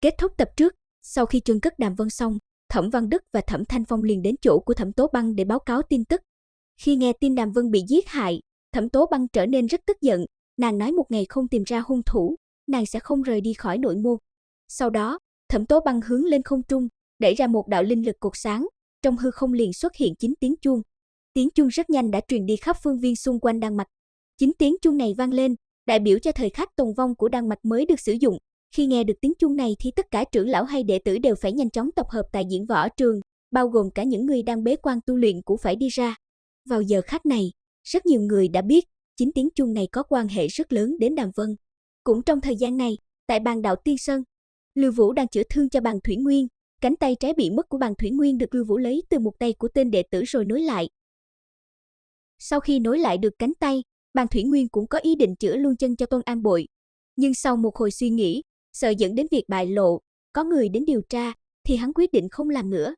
Kết thúc tập trước, sau khi chôn cất Đàm Vân xong, Thẩm Văn Đức và Thẩm Thanh Phong liền đến chỗ của Thẩm Tố Băng để báo cáo tin tức. Khi nghe tin Đàm Vân bị giết hại, Thẩm Tố Băng trở nên rất tức giận, nàng nói một ngày không tìm ra hung thủ, nàng sẽ không rời đi khỏi nội môn. Sau đó, Thẩm Tố Băng hướng lên không trung, đẩy ra một đạo linh lực cột sáng, trong hư không liền xuất hiện 9 tiếng chuông. Tiếng chuông rất nhanh đã truyền đi khắp phương viên xung quanh Đan Mạch. 9 tiếng chuông này vang lên, đại biểu cho thời khắc tồn vong của Đan Mạch mới được sử dụng. Khi nghe được tiếng chuông này thì tất cả trưởng lão hay đệ tử đều phải nhanh chóng tập hợp tại diễn võ trường, bao gồm cả những người đang bế quan tu luyện cũng phải đi ra. Vào giờ khắc này, rất nhiều người đã biết 9 tiếng chuông này có quan hệ rất lớn đến Đàm Vân. Cũng trong thời gian này, tại Bàn Đạo Tiên Sơn, Lưu Vũ đang chữa thương cho Bàn Thủy Nguyên, cánh tay trái bị mất của Bàn Thủy Nguyên được Lưu Vũ lấy từ một tay của tên đệ tử rồi nối lại. Sau khi nối lại được cánh tay, Bàn Thủy Nguyên cũng có ý định chữa luôn chân cho Tôn An Bội. Nhưng sau một hồi suy nghĩ, sợ dẫn đến việc bại lộ, có người đến điều tra, thì hắn quyết định không làm nữa.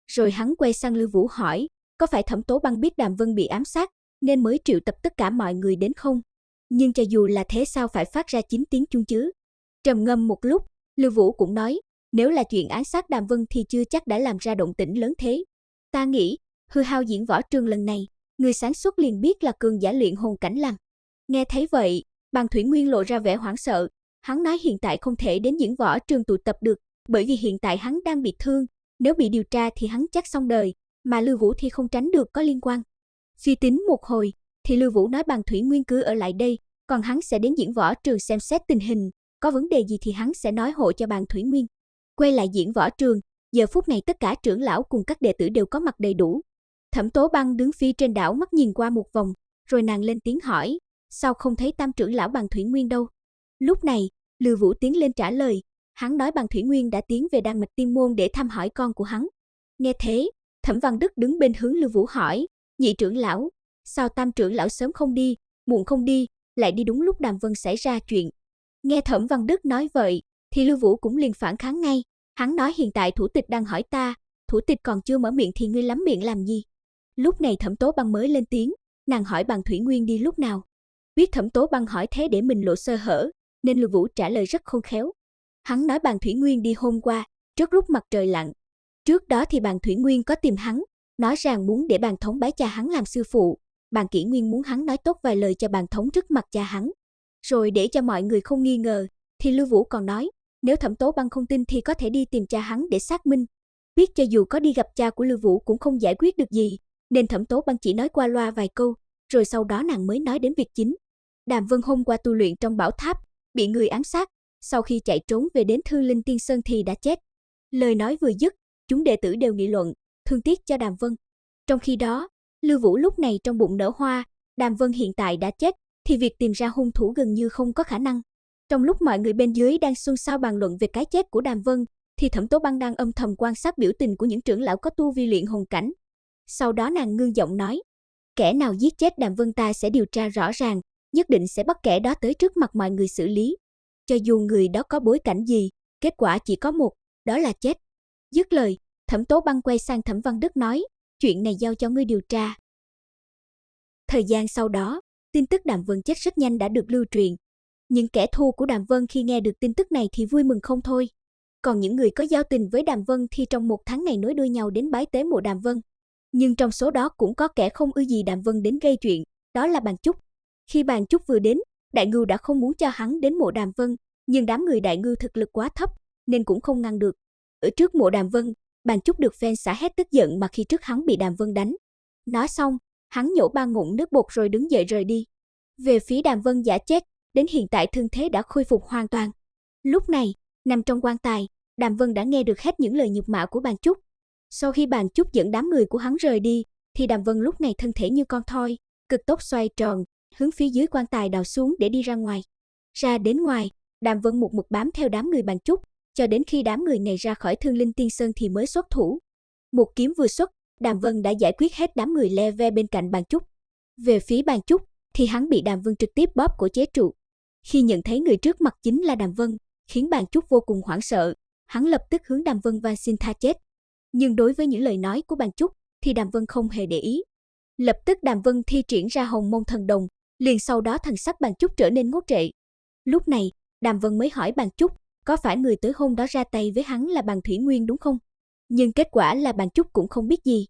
Rồi hắn quay sang Lưu Vũ hỏi, có phải Thẩm Tố Băng biết Đàm Vân bị ám sát, nên mới triệu tập tất cả mọi người đến không? Nhưng cho dù là thế sao phải phát ra 9 tiếng chuông chứ? Trầm ngâm một lúc, Lưu Vũ cũng nói, nếu là chuyện ám sát Đàm Vân thì chưa chắc đã làm ra động tĩnh lớn thế. Ta nghĩ, hư hao diễn võ trường lần này, người sáng suốt liền biết là cường giả luyện hồn cảnh làm. Nghe thấy vậy, Bàn Thủy Nguyên lộ ra vẻ hoảng sợ, hắn nói hiện tại không thể đến diễn võ trường tụ tập được, bởi vì hiện tại hắn đang bị thương, nếu bị điều tra thì hắn chắc xong đời, mà Lưu Vũ thì không tránh được có liên quan. Suy tính một hồi, thì Lưu Vũ nói Bàn Thủy Nguyên cứ ở lại đây, còn hắn sẽ đến diễn võ trường xem xét tình hình, có vấn đề gì thì hắn sẽ nói hộ cho Bàn Thủy Nguyên. Quay lại diễn võ trường, giờ phút này tất cả trưởng lão cùng các đệ tử đều có mặt đầy đủ. Thẩm Tố Băng đứng phía trên đảo mắt nhìn qua một vòng, rồi nàng lên tiếng hỏi, sao không thấy tam trưởng lão Bàn Thủy Nguyên đâu? Lúc này, Lưu Vũ tiến lên trả lời, hắn nói Bàn Thủy Nguyên đã tiến về Đan Mạch Tiên Môn để thăm hỏi con của hắn. Nghe thế, Thẩm Văn Đức đứng bên hướng Lưu Vũ hỏi, nhị trưởng lão, sao tam trưởng lão sớm không đi, muộn không đi, lại đi đúng lúc Đàm Vân xảy ra chuyện? Nghe Thẩm Văn Đức nói vậy, thì Lưu Vũ cũng liền phản kháng ngay, hắn nói hiện tại thủ tịch đang hỏi ta, thủ tịch còn chưa mở miệng thì ngươi lắm miệng làm gì? Lúc này Thẩm Tố Băng mới lên tiếng, nàng hỏi Bàn Thủy Nguyên đi lúc nào. Biết Thẩm Tố Băng hỏi thế để mình lộ sơ hở, nên Lưu Vũ trả lời rất khôn khéo. Hắn nói Bàn Thủy Nguyên đi hôm qua, trước lúc mặt trời lặn. Trước đó thì Bàn Thủy Nguyên có tìm hắn, nói rằng muốn để Bàn Thống bái cha hắn làm sư phụ. Bàn Kỷ Nguyên muốn hắn nói tốt vài lời cho Bàn Thống trước mặt cha hắn. Rồi để cho mọi người không nghi ngờ, thì Lưu Vũ còn nói, nếu Thẩm Tố Băng không tin thì có thể đi tìm cha hắn để xác minh. Biết cho dù có đi gặp cha của Lưu Vũ cũng không giải quyết được gì, nên Thẩm Tố Băng chỉ nói qua loa vài câu, rồi sau đó nàng mới nói đến việc chính. Đàm Vân hôm qua tu luyện trong bảo tháp, bị người ám sát, sau khi chạy trốn về đến Thư Linh Tiên Sơn thì đã chết. Lời nói vừa dứt, chúng đệ tử đều nghị luận, thương tiếc cho Đàm Vân. Trong khi đó, Lưu Vũ lúc này trong bụng nở hoa, Đàm Vân hiện tại đã chết, thì việc tìm ra hung thủ gần như không có khả năng. Trong lúc mọi người bên dưới đang xôn xao bàn luận về cái chết của Đàm Vân, thì Thẩm Tố Băng đang âm thầm quan sát biểu tình của những trưởng lão có tu vi luyện hồn cảnh. Sau đó nàng ngưng giọng nói, kẻ nào giết chết Đàm Vân ta sẽ điều tra rõ ràng, nhất định sẽ bắt kẻ đó tới trước mặt mọi người xử lý. Cho dù người đó có bối cảnh gì, kết quả chỉ có một, đó là chết. Dứt lời, Thẩm Tố Băng quay sang Thẩm Văn Đức nói, chuyện này giao cho ngươi điều tra. Thời gian sau đó, tin tức Đàm Vân chết rất nhanh đã được lưu truyền. Những kẻ thù của Đàm Vân khi nghe được tin tức này thì vui mừng không thôi. Còn những người có giao tình với Đàm Vân thì trong một tháng này nối đuôi nhau đến bái tế mộ Đàm Vân. Nhưng trong số đó cũng có kẻ không ưa gì Đàm Vân đến gây chuyện, đó là Bàn Chúc. Khi Bàn Chúc vừa đến, Đại Ngưu đã không muốn cho hắn đến mộ Đàm Vân, nhưng đám người Đại Ngưu thực lực quá thấp, nên cũng không ngăn được. Ở trước mộ Đàm Vân, Bàn Chúc được phen xả hết tức giận mà khi trước hắn bị Đàm Vân đánh. Nói xong, hắn nhổ 3 ngụm nước bọt rồi đứng dậy rời đi. Về phía Đàm Vân giả chết, đến hiện tại thương thế đã khôi phục hoàn toàn. Lúc này, nằm trong quan tài, Đàm Vân đã nghe được hết những lời nhục mạ của Bàn Chúc. Sau khi Bàn Chúc dẫn đám người của hắn rời đi, thì Đàm Vân lúc này thân thể như con thoi, cực tốc xoay tròn, hướng phía dưới quan tài đào xuống để đi ra ngoài. Ra đến ngoài, Đàm Vân một mực bám theo đám người Bàn Chúc, cho đến khi đám người này ra khỏi Thương Linh Tiên Sơn thì mới xuất thủ. Một kiếm vừa xuất, Đàm Vân đã giải quyết hết đám người le ve bên cạnh Bàn Chúc. Về phía Bàn Chúc, thì hắn bị Đàm Vân trực tiếp bóp cổ chế trụ. Khi nhận thấy người trước mặt chính là Đàm Vân, khiến Bàn Chúc vô cùng hoảng sợ, hắn lập tức hướng Đàm Vân van xin tha chết. Nhưng đối với những lời nói của Bàn Chúc, thì Đàm Vân không hề để ý. Lập tức Đàm Vân thi triển ra Hồng Môn Thần Đồng, liền sau đó thần sắc Bàn Chúc trở nên ngốc trệ. Lúc này, Đàm Vân mới hỏi Bàn Chúc, có phải người tới hôm đó ra tay với hắn là bàn Thủy Nguyên đúng không? Nhưng kết quả là bàn Trúc cũng không biết gì.